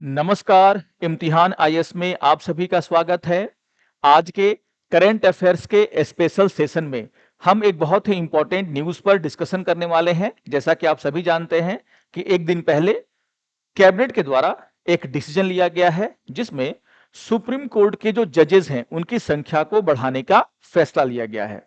नमस्कार, इम्तिहान आईएएस में आप सभी का स्वागत है। आज के करंट अफेयर्स के स्पेशल सेशन में हम एक बहुत ही इंपॉर्टेंट न्यूज़ पर डिस्कशन करने वाले हैं। जैसा कि आप सभी जानते हैं कि एक दिन पहले कैबिनेट के द्वारा एक डिसीजन लिया गया है, जिसमें सुप्रीम कोर्ट के जो जजेस हैं, उनकी संख्या को बढ़ाने का फैसला लिया गया है।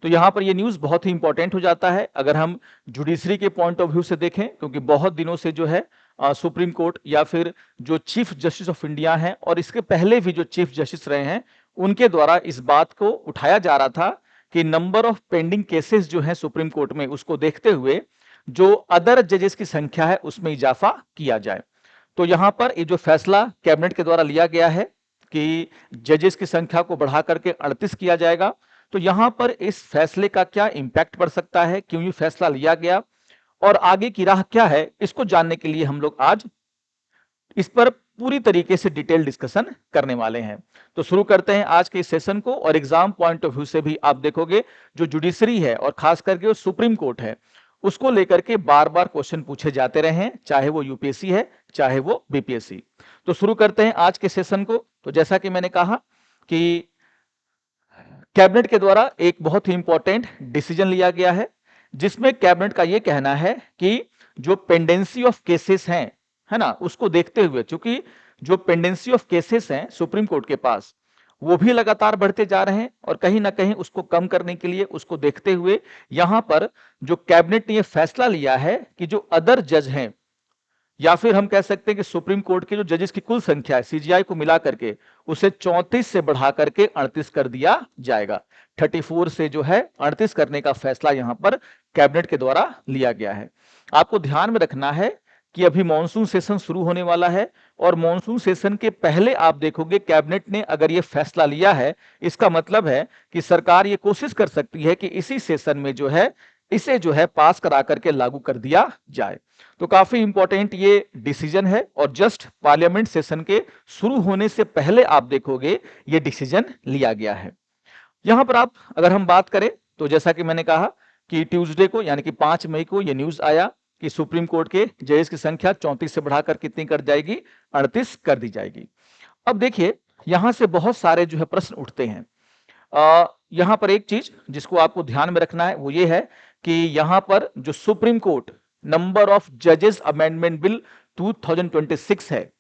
तो यहाँ पर ये न्यूज़ बहुत ही इंपॉर्टेंट हो जाता है अगर हम जुडिशरी के पॉइंट ऑफ व्यू से देखें, क्योंकि बहुत दिनों से जो है सुप्रीम कोर्ट या फिर जो चीफ जस्टिस ऑफ इंडिया हैं और इसके पहले भी जो चीफ जस्टिस रहे हैं, उनके द्वारा इस बात को उठाया जा रहा था कि नंबर ऑफ पेंडिंग केसेस जो हैं सुप्रीम कोर्ट में, उसको देखते हुए जो अदर जजेस की संख्या है उसमें इजाफा किया जाए। तो यहाँ पर ये जो फैसला कैबिनेट के द्वारा लिया गया है कि जजेस की संख्या को बढ़ा करके 38 किया जाएगा। तो यहाँ पर इस फैसले का क्या इंपैक्ट पड़ सकता है, क्यों ये फैसला लिया गया और आगे की राह क्या है, इसको जानने के लिए हम लोग आज इस पर पूरी तरीके से डिटेल डिस्कशन करने वाले हैं। तो शुरू करते हैं आज के इस सेशन को। और एग्जाम पॉइंट ऑफ व्यू से भी आप देखोगे जो जुडिशरी है और खास करके जो सुप्रीम कोर्ट है, उसको लेकर के बार बार क्वेश्चन पूछे जाते रहे हैं, चाहे वो यूपीएससी है चाहे वो बीपीएससी। तो शुरू करते हैं आज के सेशन को। तो जैसा कि मैंने कहा कि कैबिनेट के द्वारा एक बहुत ही इंपॉर्टेंट डिसीजन लिया गया है, जिसमें कैबिनेट का यह कहना है कि जो पेंडेंसी ऑफ केसेस हैं, है ना, उसको देखते हुए, क्योंकि जो पेंडेंसी ऑफ केसेस हैं सुप्रीम कोर्ट के पास, वो भी लगातार बढ़ते जा रहे हैं और कहीं ना कहीं उसको कम करने के लिए, उसको देखते हुए यहां पर जो कैबिनेट ने यह फैसला लिया है कि जो अदर जज हैं, या फिर हम कह सकते हैं कि सुप्रीम कोर्ट के जो जजेस की कुल संख्या है सीजीआई को मिला करके, उसे 34 से बढ़ा करके 38 कर दिया जाएगा। 34 से जो है 38 करने का फैसला यहां पर कैबिनेट के द्वारा लिया गया है। आपको ध्यान में रखना है कि अभी मॉनसून सेशन शुरू होने वाला है और मॉनसून सेशन के पहले आप देखोगे कैबिनेट ने अगर यह फैसला लिया है, इसका मतलब है कि सरकार ये कोशिश कर सकती है कि इसी सेशन में जो है इसे जो है पास करा करके लागू कर दिया जाए। तो काफी इंपॉर्टेंट ये डिसीजन है और जस्ट पार्लियामेंट सेशन के शुरू होने से पहले आप देखोगे ये डिसीजन लिया गया है। यहां पर आप अगर हम बात करें तो जैसा कि मैंने कहा कि ट्यूसडे को यानी कि 5 मई को ये न्यूज आया कि सुप्रीम कोर्ट के जजेस की संख्या 34 से बढ़ाकर कितनी कर जाएगी, 38 कर दी जाएगी। अब देखिए यहां से बहुत सारे जो है प्रश्न उठते हैं। यहां पर एक चीज जिसको आपको ध्यान में रखना है वो ये है कि यहां पर जो सुप्रीम कोर्ट नंबर ऑफ जजेस अमेंडमेंट बिल 2026 है,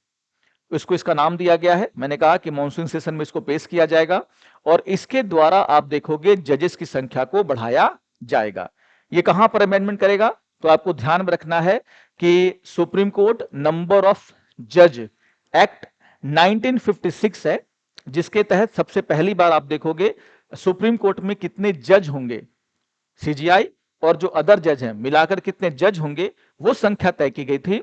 इसको इसका नाम दिया गया है। मैंने कहा कि मॉनसून सेशन में इसको पेश किया जाएगा और इसके द्वारा आप देखोगे जजेस की संख्या को बढ़ाया जाएगा। ये कहां पर अमेंडमेंट करेगा, तो आपको ध्यान में रखना है कि सुप्रीम कोर्ट नंबर ऑफ जज एक्ट 1956 है, जिसके तहत सबसे पहली बार आप देखोगे सुप्रीम कोर्ट में कितने जज होंगे, सीजीआई और जो अदर जज हैं मिलाकर कितने जज होंगे, वो संख्या तय की गई थी।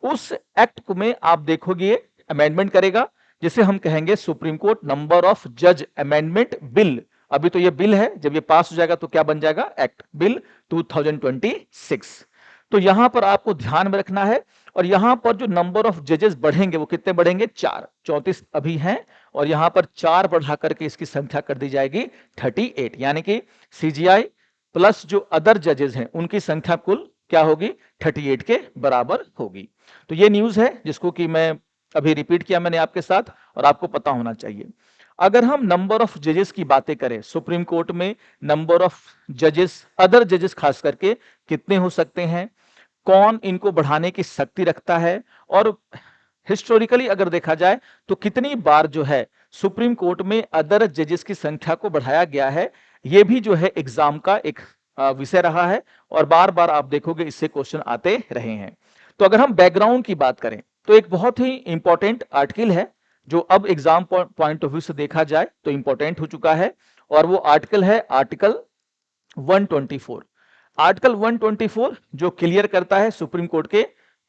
उस एक्ट में आप देखोगे अमेंडमेंट करेगा, जिसे हम कहेंगे सुप्रीम कोर्ट नंबर ऑफ जज अमेंडमेंट बिल। अभी तो ये बिल है, जब ये पास हो जाएगा तो क्या बन जाएगा, एक्ट बिल 2026। तो यहां पर आपको ध्यान में रखना है। और यहां पर जो नंबर ऑफ जजेस बढ़ेंगे वो कितने बढ़ेंगे, 4। 34 अभी हैं और यहां पर 4 बढ़ा करके इसकी संख्या कर दी जाएगी 38, यानी कि सीजीआई प्लस जो अदर जजेस हैं उनकी संख्या कुल क्या होगी, 38 के बराबर होगी। तो ये न्यूज है जिसको कि मैं अभी रिपीट किया मैंने आपके साथ और आपको पता होना चाहिए। अगर हम नंबर ऑफ जजेस की बातें करें, सुप्रीम कोर्ट में नंबर ऑफ जजेस, अदर जजेस खास करके कितने हो सकते हैं, कौन इनको बढ़ाने की शक्ति रखता है, और हिस्टोरिकली अगर देखा जाए तो कितनी बार जो है सुप्रीम कोर्ट में अदर जजेस की संख्या को बढ़ाया गया है, ये भी जो है एग्जाम का एक विषय रहा है और बार बार आप देखोगे इससे क्वेश्चन आते रहे हैं। तो अगर हम बैकग्राउंड की बात करें तो एक बहुत ही इंपॉर्टेंट आर्टिकल है जो अब एग्जाम पॉइंट ऑफ व्यू से देखा जाए तो इंपॉर्टेंट हो चुका है, और वो आर्टिकल है आर्टिकल 124। आर्टिकल 124 जो क्लियर करता है सुप्रीम कोर्ट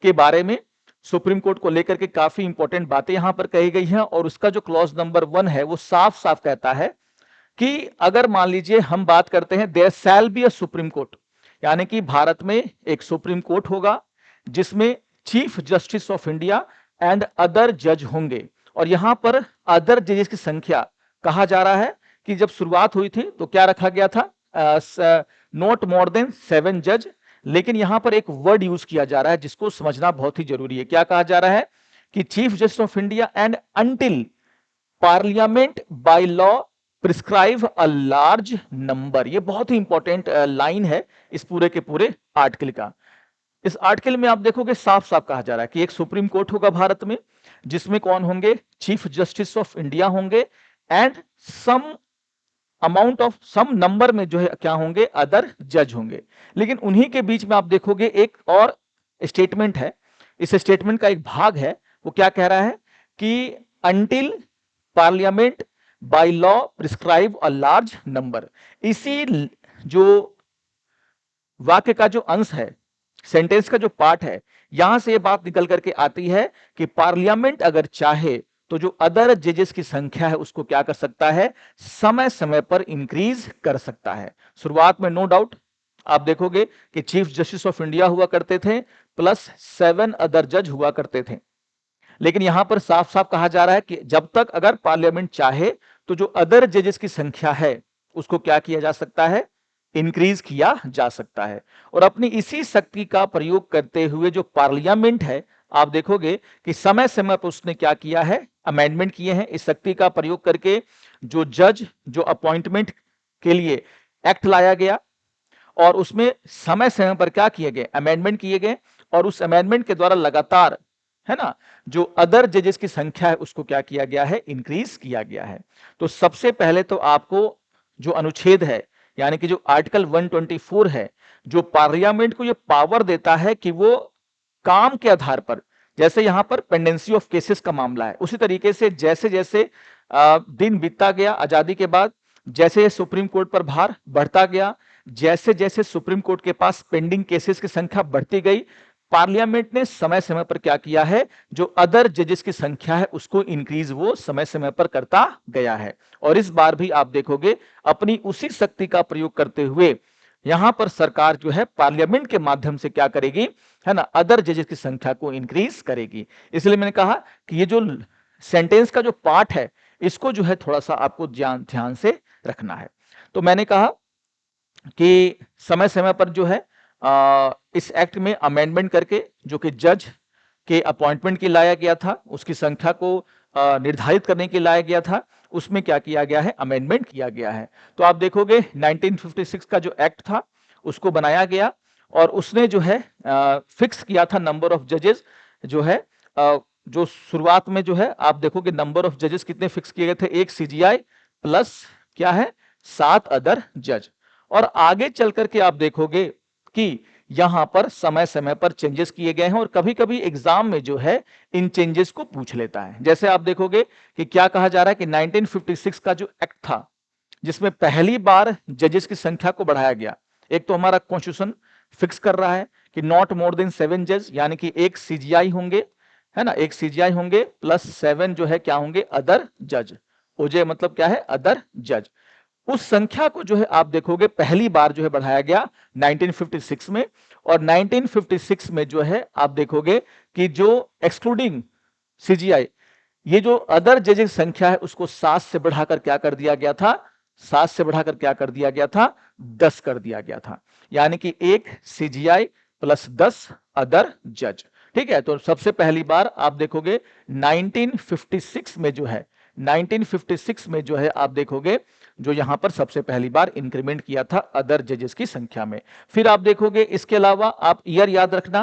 के बारे में, सुप्रीम कोर्ट को लेकर के काफी इंपॉर्टेंट बातें यहां पर कही गई हैं। और उसका जो क्लॉज नंबर 1 है वो साफ साफ कहता है कि अगर मान लीजिए हम बात करते हैं there shall be a supreme court, यानी कि भारत में एक सुप्रीम कोर्ट होगा जिसमें chief justice of India and other जज होंगे। और यहां पर अदर जजेस की संख्या कहा जा रहा है कि जब शुरुआत हुई थी तो क्या रखा गया था, नॉट मोर देन 7 जज, लेकिन यहां पर एक वर्ड यूज किया जा रहा है जिसको समझना बहुत ही जरूरी है। क्या कहा जा रहा है कि chief justice of India and until parliament by law prescribe a large number. ये बहुत ही इंपॉर्टेंट लाइन है इस पूरे के पूरे आर्टिकल का। इस आर्टिकल में आप देखोगे साफ साफ कहा जा रहा है कि एक सुप्रीम कोर्ट होगा भारत में, जिसमें कौन होंगे, चीफ जस्टिस ऑफ इंडिया होंगे and some amount of some number में जो है क्या होंगे, अदर जज होंगे। लेकिन उन्हीं के बीच में आप देखोगे एक और स्टेटमेंट है, इस स्टेटमेंट का एक भाग है, वो क्या कह रहा है कि until parliament by law prescribe a large number. इसी जो वाक्य का जो अंश है, सेंटेंस का जो पार्ट है, यहां से ये बात निकल करके आती है कि पार्लियामेंट अगर चाहे तो जो अदर जजेस की संख्या है उसको क्या कर सकता है, समय समय पर इंक्रीज कर सकता है। शुरुआत में नो डाउट आप देखोगे कि चीफ जस्टिस ऑफ इंडिया हुआ करते थे प्लस 7 अदर जज हुआ करते थे। लेकिन यहां पर साफ साफ कहा जा रहा है कि जब तक अगर पार्लियामेंट चाहे तो जो अदर जजेस की संख्या है उसको क्या किया जा सकता है, इंक्रीज किया जा सकता है। और अपनी इसी शक्ति का प्रयोग करते हुए जो पार्लियामेंट है, आप देखोगे कि समय समय पर उसने क्या किया है, अमेंडमेंट किए हैं। इस शक्ति का प्रयोग करके जो जज जो अपॉइंटमेंट के लिए एक्ट लाया गया और उसमें समय समय पर क्या किए गए, अमेंडमेंट किए गए, और उस अमेंडमेंट के द्वारा लगातार, है ना, जो अदर जजेस की संख्या है उसको क्या किया गया है, इंक्रीज किया गया है। तो सबसे पहले तो आपको जो अनुच्छेद है, यानी कि जो आर्टिकल 124 है, जो पार्लियामेंट को ये पावर देता है कि वो काम के आधार पर, जैसे यहां पर पेंडेंसी ऑफ केसेस का मामला है, उसी तरीके से जैसे जैसे दिन बीतता गया आजादी के बाद, जैसे सुप्रीम कोर्ट पर भार बढ़ता गया, जैसे जैसे सुप्रीम कोर्ट के पास पेंडिंग केसेस की संख्या बढ़ती गई, पार्लियामेंट ने समय समय पर क्या किया है, जो अदर जजेस की संख्या है उसको इंक्रीज वो समय समय पर करता गया है। और इस बार भी आप देखोगे अपनी उसी शक्ति का प्रयोग करते हुए यहां पर सरकार जो है पार्लियामेंट के माध्यम से क्या करेगी, है ना, अदर जजेस की संख्या को इंक्रीज करेगी। इसलिए मैंने कहा कि ये जो सेंटेंस का जो पार्ट है इसको जो है थोड़ा सा आपको ध्यान से रखना है। तो मैंने कहा कि समय समय पर जो है इस एक्ट में अमेंडमेंट करके जो कि जज के अपॉइंटमेंट के लाया गया था, उसकी संख्या को निर्धारित करने के लाया गया था, उसमें क्या किया गया है, अमेंडमेंट किया गया है। तो आप देखोगे 1956 का जो एक्ट था उसको बनाया गया और उसने जो है फिक्स किया था नंबर ऑफ जजेस, जो है जो शुरुआत में जो है आप देखोगे नंबर ऑफ जजेस कितने फिक्स किए गए थे, एक सीजीआई प्लस क्या है 7 अदर जज। और आगे चल करके आप देखोगे कि यहां पर समय समय पर चेंजेस किए गए हैं और कभी कभी एग्जाम में जो है इन चेंजेस को पूछ लेता है। जैसे आप देखोगे कि क्या कहा जा रहा है कि 1956 का जो एक्ट था जिसमें पहली बार जजेस की संख्या को बढ़ाया गया, एक तो हमारा कॉन्स्टिट्यूशन फिक्स कर रहा है कि नॉट मोर देन 7 जज, यानी कि एक सीजीआई होंगे, है ना, एक सीजीआई होंगे प्लस 7 जो है क्या होंगे, अदर जज। ओजे मतलब क्या है, अदर जज। उस संख्या को जो है आप देखोगे पहली बार जो है बढ़ाया गया 1956 में, और 1956 में जो है आप देखोगे कि जो एक्सक्लूडिंग सीजीआई ये जो अदर जजेस संख्या है उसको 7 से बढ़ाकर क्या कर दिया गया था, 7 से बढ़ाकर क्या कर दिया गया था, 10 कर दिया गया था। यानी कि एक सीजीआई प्लस 10 अदर जज। ठीक है, तो सबसे पहली बार आप देखोगे 1956 में जो है 1956 में जो है आप देखोगे जो यहां पर सबसे पहली बार इंक्रीमेंट किया था अदर जजेस की संख्या में। फिर आप देखोगे इसके अलावा आप ईयर याद रखना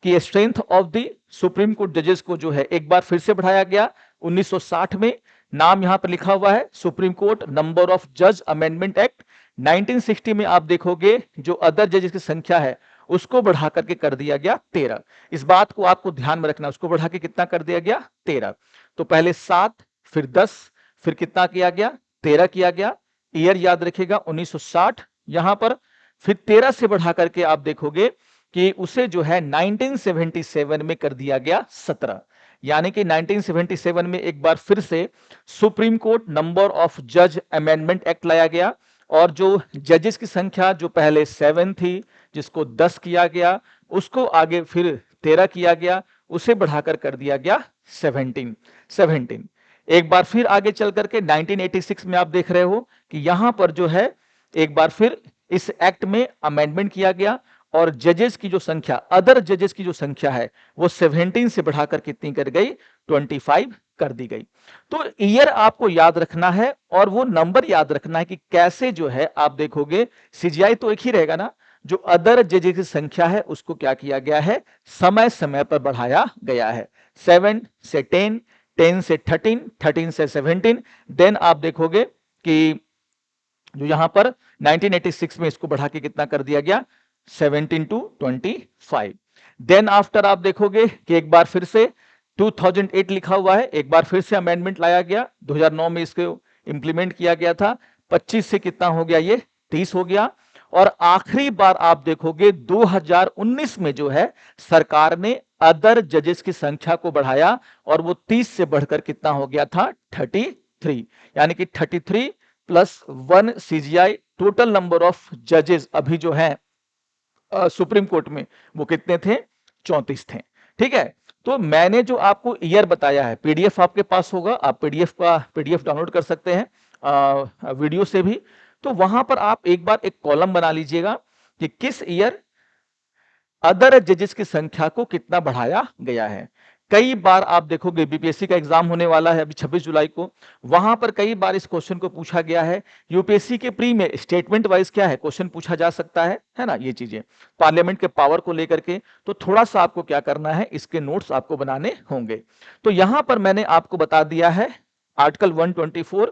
कि strength of the supreme court जजेस को जो है एक बार फिर से बढ़ाया गया 1960 में। नाम यहां पर लिखा हुआ है सुप्रीम कोर्ट नंबर ऑफ जज अमेंडमेंट एक्ट। 1960 में आप देखोगे जो अदर जजेस की संख्या है उसको बढ़ा करके कर दिया गया 13। इस बात को आपको ध्यान में रखना, उसको बढ़ा के कितना कर दिया गया, 13। तो पहले 7 फिर 10 फिर कितना किया गया, 13 किया गया। ईयर याद रखिएगा 1960 यहां पर। फिर 13 से बढ़ा करके आप देखोगे कि उसे जो है 1977 में कर दिया गया 17। यानी कि 1977 में एक बार फिर से सुप्रीम कोर्ट नंबर ऑफ जज अमेंडमेंट एक्ट लाया गया और जो जजेस की संख्या जो पहले 7 थी जिसको 10 किया गया, उसको आगे फिर 13 किया गया, उसे बढ़ाकर कर दिया गया 17। एक बार फिर आगे चल करके 1986 में आप देख रहे हो कि यहां पर जो है एक बार फिर इस एक्ट में अमेंडमेंट किया गया और जजेस की जो संख्या, अदर जजेस की जो संख्या है वो 17 से बढ़ाकर कितनी कर गई, 25 कर दी गई। तो ईयर आपको याद रखना है और वो नंबर याद रखना है कि कैसे जो है आप देखोगे सीजीआई तो एक ही रहेगा ना, जो अदर जजेस की संख्या है उसको क्या किया गया है, समय समय पर बढ़ाया गया है। 7 से 10, 10 से 13, 13 से 17, देन आप देखोगे कि जो यहां पर 1986 में इसको बढ़ा के कितना कर दिया गया, 17 to 25। देन आफ्टर आप देखोगे कि एक बार फिर से 2008 लिखा हुआ है, एक बार फिर से अमेंडमेंट लाया गया, 2009 में इसको इंप्लीमेंट किया गया था। 25 से कितना हो गया, ये 30 हो गया। और आखिरी बार आप देखोगे 2019 में जो है सरकार ने अदर जजेस की संख्या को बढ़ाया और वो 30 से बढ़कर कितना हो गया था, 33। यानी कि 33 plus 1 CGI, total number of जजेस अभी जो है सुप्रीम कोर्ट में वो कितने थे, 34 थे। ठीक है, तो मैंने जो आपको ईयर बताया है, पीडीएफ आपके पास होगा, आप पीडीएफ डाउनलोड कर सकते हैं वीडियो से भी। तो वहां पर आप एक बार एक कॉलम बना लीजिएगा कि किस ईयर अदर जजेस की संख्या को कितना बढ़ाया गया है। कई बार आप देखोगे बीपीएससी का एग्जाम होने वाला है अभी 26 जुलाई को, वहां पर कई बार इस क्वेश्चन को पूछा गया है। यूपीएससी के प्री में स्टेटमेंट वाइज क्या है, क्वेश्चन पूछा जा सकता है ना, ये चीजें पार्लियामेंट के पावर को लेकर के। तो थोड़ा सा आपको क्या करना है, इसके नोट्स आपको बनाने होंगे। तो यहां पर मैंने आपको बता दिया है article 124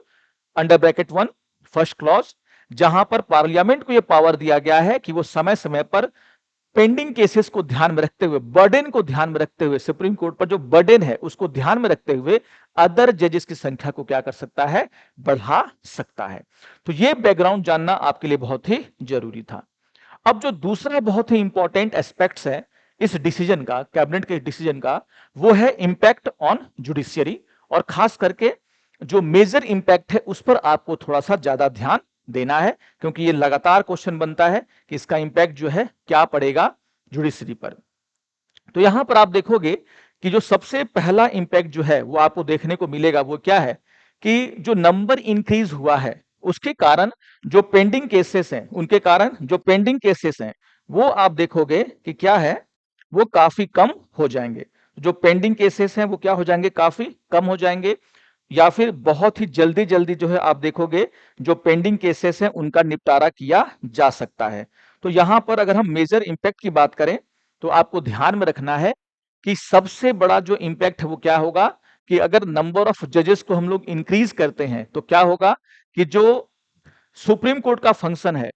under bracket 1 first clause, जहां पर पार्लियामेंट को यह पावर दिया गया है कि वो समय समय पर पेंडिंग केसेस को ध्यान में रखते हुए, बर्डन को ध्यान में रखते हुए, सुप्रीम कोर्ट पर जो बर्डन है उसको ध्यान में रखते हुए अदर जजेस की संख्या को क्या कर सकता है, बढ़ा सकता है। तो ये बैकग्राउंड जानना आपके लिए बहुत ही जरूरी था। अब जो दूसरा बहुत ही इंपॉर्टेंट एस्पेक्ट्स है इस डिसीजन का, कैबिनेट के डिसीजन का, वो है इंपैक्ट ऑन जुडिशियरी। और खास करके जो मेजर इंपैक्ट है उस पर आपको थोड़ा सा ज्यादा ध्यान देना है, क्योंकि ये लगातार क्वेश्चन बनता है कि इसका इंपैक्ट जो है क्या पड़ेगा जुडिशरी पर। तो यहां पर आप देखोगे कि जो सबसे पहला इंपैक्ट जो है वो आपको देखने को मिलेगा, वो क्या है कि जो नंबर इंक्रीज हुआ है उसके कारण जो पेंडिंग केसेस हैं, उनके कारण जो पेंडिंग केसेस हैं वो आप देखोगे कि क्या है, वो काफी कम हो जाएंगे। जो पेंडिंग केसेस हैं वो क्या हो जाएंगे, काफी कम हो जाएंगे, या फिर बहुत ही जल्दी जल्दी जो है आप देखोगे जो पेंडिंग केसेस हैं उनका निपटारा किया जा सकता है। तो यहां पर अगर हम मेजर इंपैक्ट की बात करें तो आपको ध्यान में रखना है कि सबसे बड़ा जो इंपैक्ट है वो क्या होगा कि अगर नंबर ऑफ जजेस को हम लोग इंक्रीज करते हैं तो क्या होगा कि जो सुप्रीम कोर्ट का फंक्शन है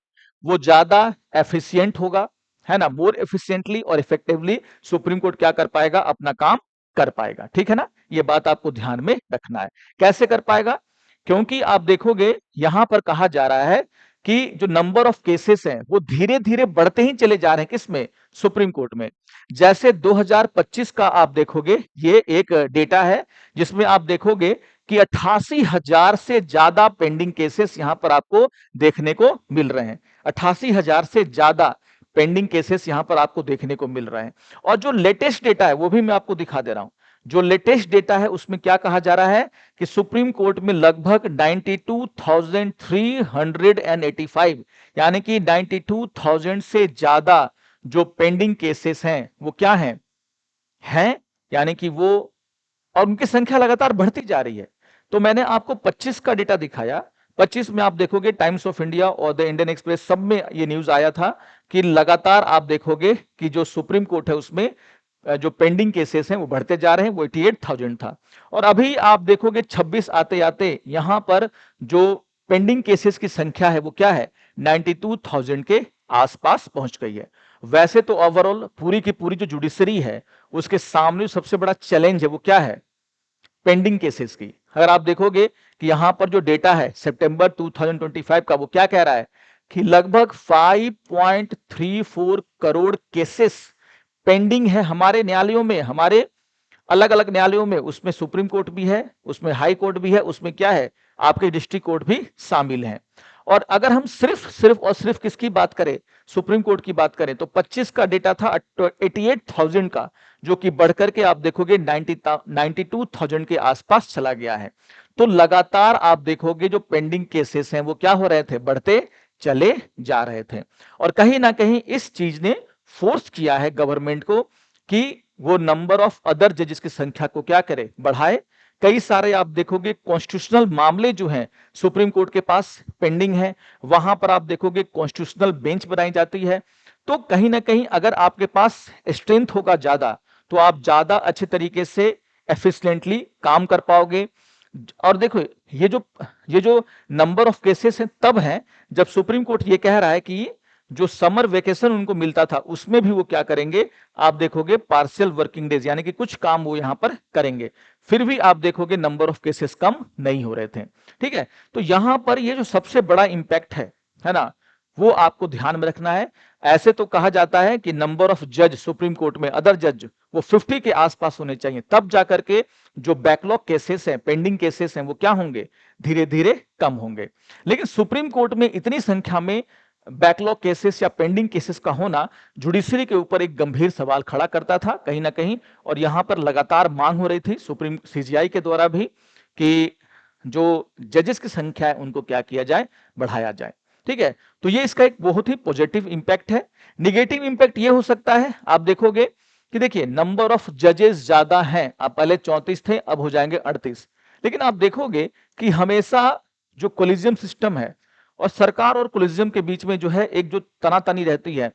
वो ज्यादा एफिशिएंट होगा, है ना, मोर एफिशिएंटली और इफेक्टिवली सुप्रीम कोर्ट क्या कर पाएगा, अपना काम कर पाएगा। ठीक है ना, ये बात आपको ध्यान में रखना है। कैसे कर पाएगा, क्योंकि आप देखोगे यहां पर कहा जा रहा है कि जो नंबर ऑफ केसेस हैं वो धीरे धीरे बढ़ते ही चले जा रहे हैं, किसमें, सुप्रीम कोर्ट में। जैसे 2025 का आप देखोगे, ये एक डेटा है जिसमें आप देखोगे कि 88,000 से ज्यादा पेंडिंग केसेस यहां पर आपको देखने को मिल रहे हैं। 88,000 से ज्यादा पेंडिंग केसेस यहां पर आपको देखने को मिल रहे हैं। और जो लेटेस्ट डेटा है वो भी मैं आपको दिखा दे रहा हूं। जो लेटेस्ट डेटा है उसमें क्या कहा जा रहा है कि सुप्रीम कोर्ट में लगभग 92,385, यानी कि 92,000 से ज्यादा जो पेंडिंग केसेस हैं वो क्या हैं, यानी कि वो, और उनकी संख्या लगातार बढ़ती जा रही है। तो मैंने आपको 25 का डेटा दिखाया। 25 में आप देखोगे टाइम्स ऑफ इंडिया और द इंडियन एक्सप्रेस सब में ये न्यूज आया था कि लगातार आप देखोगे कि जो सुप्रीम कोर्ट है उसमें जो पेंडिंग केसेस हैं वो बढ़ते जा रहे हैं, वो 88,000 था। और अभी आप देखोगे 26 आते आते यहां पर जो पेंडिंग केसेस की संख्या है वो क्या है, 92,000 के आसपास पहुंच गई है। वैसे तो ओवरऑल पूरी की पूरी जो जुडिशरी है उसके सामने सबसे बड़ा चैलेंज है वो क्या है, पेंडिंग केसेस की। अगर आप देखोगे कि यहां पर जो डेटा है सितंबर 2025 का, वो क्या कह रहा है कि लगभग 5.34 करोड़ केसेस पेंडिंग है हमारे न्यायालयों में, हमारे अलग अलग न्यायालयों में। उसमें सुप्रीम कोर्ट भी है, उसमें हाई कोर्ट भी है, उसमें क्या है, आपके डिस्ट्रिक्ट कोर्ट भी शामिल है। और अगर हम सिर्फ किसकी बात करें, सुप्रीम कोर्ट की बात करें, तो 25 का डेटा था 88,000 का, जो कि बढ़कर के आप देखोगे 92,000 के आसपास चला गया है। तो लगातार आप देखोगे जो पेंडिंग केसेस हैं वो क्या हो रहे थे, बढ़ते चले जा रहे थे। और कहीं ना कहीं इस चीज ने फोर्स किया है गवर्नमेंट को कि वो नंबर ऑफ अदर जजेस की संख्या को क्या करे, बढ़ाए। कई सारे आप देखोगे कॉन्स्टिट्यूशनल मामले जो हैं सुप्रीम कोर्ट के पास पेंडिंग है, वहां पर आप देखोगे कॉन्स्टिट्यूशनल बेंच बनाई जाती है। तो कहीं ना कहीं अगर आपके पास स्ट्रेंथ होगा ज्यादा, तो आप ज्यादा अच्छे तरीके से एफिशिएंटली काम कर पाओगे। और देखो ये जो नंबर ऑफ केसेस हैं तब हैं जब सुप्रीम कोर्ट ये कह रहा है कि जो समर वेकेशन उनको मिलता था उसमें भी वो क्या करेंगे, आप देखोगे पार्शियल वर्किंग डेज यानी कि कुछ काम वो यहां पर करेंगे, फिर भी आप देखोगे नंबर ऑफ केसेस कम नहीं हो रहे थे। ठीक है, तो यहां पर ये जो सबसे बड़ा इंपैक्ट है ना, वो आपको ध्यान में रखना है। ऐसे तो कहा जाता है कि नंबर ऑफ जज सुप्रीम कोर्ट में, अदर जज, वो 50 के आसपास होने चाहिए, तब जाकर के जो बैकलॉग केसेस हैं, पेंडिंग केसेस हैं, वो क्या होंगे, धीरे धीरे कम होंगे। लेकिन सुप्रीम कोर्ट में इतनी संख्या में बैकलॉग केसेस या पेंडिंग केसेस का होना जुडिशरी के ऊपर एक गंभीर सवाल खड़ा करता था कहीं ना कहीं। और यहां पर लगातार मांग हो रही थी सुप्रीम सीजीआई के द्वारा भी कि जो जजेस की संख्या है उनको क्या किया जाए, बढ़ाया जाए। ठीक है, तो ये इसका एक बहुत ही पॉजिटिव इंपैक्ट है। निगेटिव इंपैक्ट ये हो सकता है, आप देखोगे कि देखिए नंबर ऑफ जजेस ज्यादा हैं, आप पहले 34 थे, अब हो जाएंगे 38। लेकिन आप देखोगे कि हमेशा जो कोलिजियम सिस्टम है और सरकार और कोलिजियम के बीच में जो है एक जो तनातनी रहती है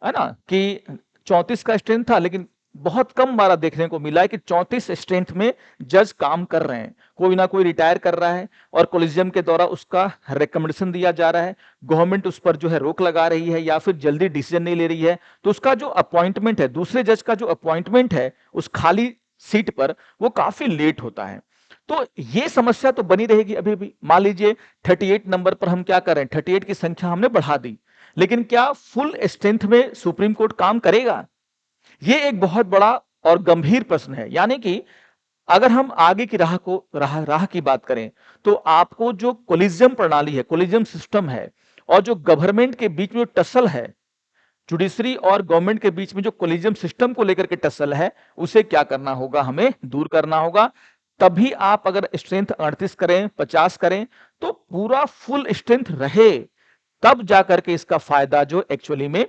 ना, कि 34 का स्ट्रेंथ था, लेकिन बहुत कम बार देखने को मिला है कि 34 स्ट्रेंथ में जज काम कर रहे हैं, कोई ना कोई रिटायर कर रहा है और कोलिजियम के द्वारा उसका रिकमेंडेशन दिया जा रहा है, गवर्नमेंट उस पर जो है रोक लगा रही है या फिर जल्दी डिसीजन नहीं ले रही है, तो उसका जो अपॉइंटमेंट है, दूसरे जज का जो अपॉइंटमेंट है उस खाली सीट पर, वो काफी लेट होता है। तो ये समस्या तो बनी रहेगी अभी भी। मान लीजिए 38 नंबर पर हम क्या कर रहे हैं, 38 की संख्या हमने बढ़ा दी, लेकिन क्या फुल स्ट्रेंथ में सुप्रीम कोर्ट काम करेगा, ये एक बहुत बड़ा और गंभीर प्रश्न है। यानी कि अगर हम आगे की राह की बात करें, तो आपको जो कोलिजियम प्रणाली है, कोलिजियम सिस्टम है, और जो गवर्नमेंट के बीच में टसल है, जुडिशरी और गवर्नमेंट के बीच में जो कोलिजियम सिस्टम को लेकर के टसल है, उसे क्या करना होगा, हमें दूर करना होगा। तभी आप अगर स्ट्रेंथ 38 करें, 50 करें, तो पूरा फुल स्ट्रेंथ रहे, तब जाकर के इसका फायदा जो एक्चुअली में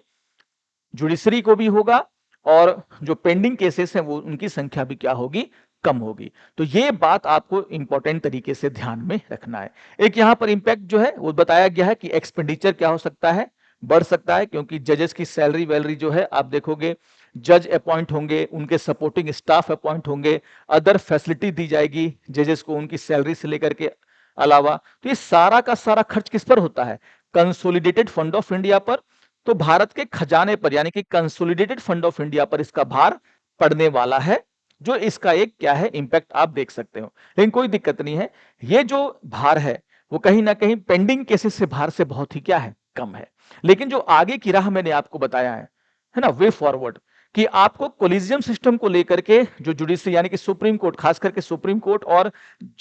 जुडिशरी को भी होगा और जो पेंडिंग केसेस हैं वो उनकी संख्या भी क्या होगी, कम होगी। तो ये बात आपको इंपॉर्टेंट तरीके से ध्यान में रखना है। एक यहां पर इंपैक्ट जो है वो बताया गया है कि एक्सपेंडिचर क्या हो सकता है, बढ़ सकता है, क्योंकि जजेस की सैलरी वैलरी जो है आप देखोगे, जज अपॉइंट होंगे, उनके सपोर्टिंग स्टाफ अपॉइंट होंगे, अदर फैसिलिटी दी जाएगी जजेस को उनकी सैलरी से लेकर के अलावा। तो ये सारा का सारा खर्च किस पर होता है, कंसोलिडेटेड फंड ऑफ इंडिया पर। तो भारत के खजाने पर यानी कि कंसोलिडेटेड फंड ऑफ इंडिया पर इसका भार पड़ने वाला है, जो इसका एक क्या है इंपैक्ट आप देख सकते हो। लेकिन कोई दिक्कत नहीं है, ये जो भार है वो कहीं ना कहीं पेंडिंग केसेस से भार से बहुत ही क्या है, कम है। लेकिन जो आगे की राह मैंने आपको बताया है ना, वे फॉरवर्ड, कि आपको कोलिजियम सिस्टम को लेकर के जो जुडिशरी यानी कि सुप्रीम कोर्ट, खास करके सुप्रीम कोर्ट और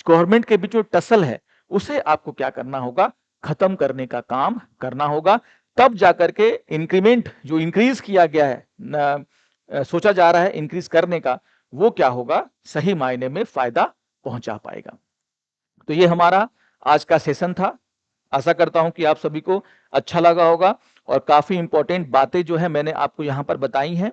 गवर्नमेंट के बीच जो टसल है, उसे आपको क्या करना होगा, खत्म करने का काम करना होगा। तब जाकर के इंक्रीमेंट जो इंक्रीज किया गया है, सोचा जा रहा है इंक्रीज करने का, वो क्या होगा, सही मायने में फायदा पहुंचा पाएगा। तो ये हमारा आज का सेशन था। आशा करता हूं कि आप सभी को अच्छा लगा होगा और काफी इंपॉर्टेंट बातें जो है मैंने आपको यहां पर बताई हैं।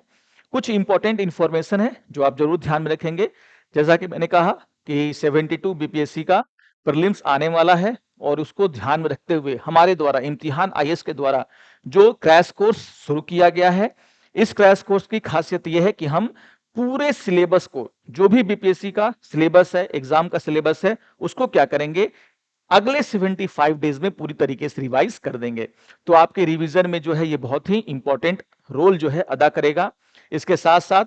कुछ इंपॉर्टेंट इंफॉर्मेशन है जो आप जरूर ध्यान में रखेंगे। जैसा कि मैंने कहा कि 72 बीपीएससी का प्रीलिम्स आने वाला है और उसको ध्यान में रखते हुए हमारे द्वारा इम्तिहान आईएएस के द्वारा जो क्रैश कोर्स शुरू किया गया है, इस क्रैश कोर्स की खासियत यह है कि हम पूरे सिलेबस को, जो भी बीपीएससी का सिलेबस है, एग्जाम का सिलेबस है, उसको क्या करेंगे, अगले 75 डेज में पूरी तरीके से रिवाइज कर देंगे। तो आपके रिवीजन में जो है ये बहुत ही इंपॉर्टेंट रोल जो है अदा करेगा। इसके साथ साथ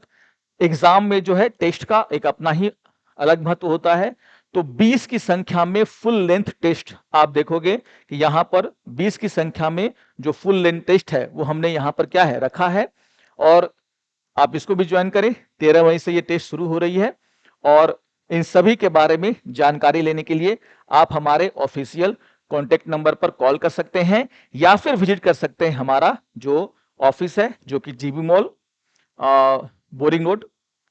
एग्जाम में जो है टेस्ट का एक अपना ही अलग महत्व होता है। तो 20 की संख्या में फुल लेंथ टेस्ट आप देखोगे कि यहां पर 20 की संख्या में जो फुल लेंथ टेस्ट है वो हमने यहां पर क्या है रखा है, और आप इसको भी ज्वाइन करें। 13 मई से ये टेस्ट शुरू हो रही है और इन सभी के बारे में जानकारी लेने के लिए आप हमारे ऑफिशियल कॉन्टेक्ट नंबर पर कॉल कर सकते हैं या फिर विजिट कर सकते हैं हमारा जो ऑफिस है, जो कि जीबी मॉल, बोरिंग रोड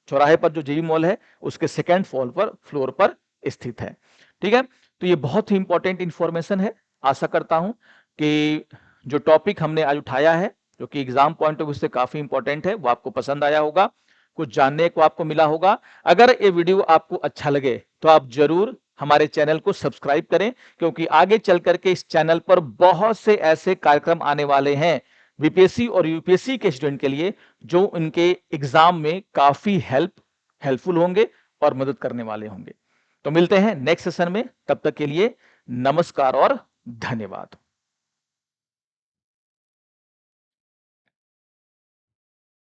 चौराहे पर जो जीबी मॉल है उसके सेकेंड फ्लोर पर स्थित है। ठीक है, तो ये बहुत ही इंपॉर्टेंट इंफॉर्मेशन है। आशा करता हूं कि जो टॉपिक हमने आज उठाया है जो कि एग्जाम पॉइंट ऑफ व्यू से काफी इंपॉर्टेंट है। वो आपको पसंद आया होगा, कुछ जानने को आपको मिला होगा। अगर ये वीडियो आपको अच्छा लगे तो आप जरूर हमारे चैनल को सब्सक्राइब करें, क्योंकि आगे चल करके इस चैनल पर बहुत से ऐसे कार्यक्रम आने वाले हैं बीपीएससी और यूपीएससी के स्टूडेंट के लिए, जो उनके एग्जाम में काफी हेल्पफुल होंगे और मदद करने वाले होंगे। तो मिलते हैं नेक्स्ट सेशन में, तब तक के लिए नमस्कार और धन्यवाद।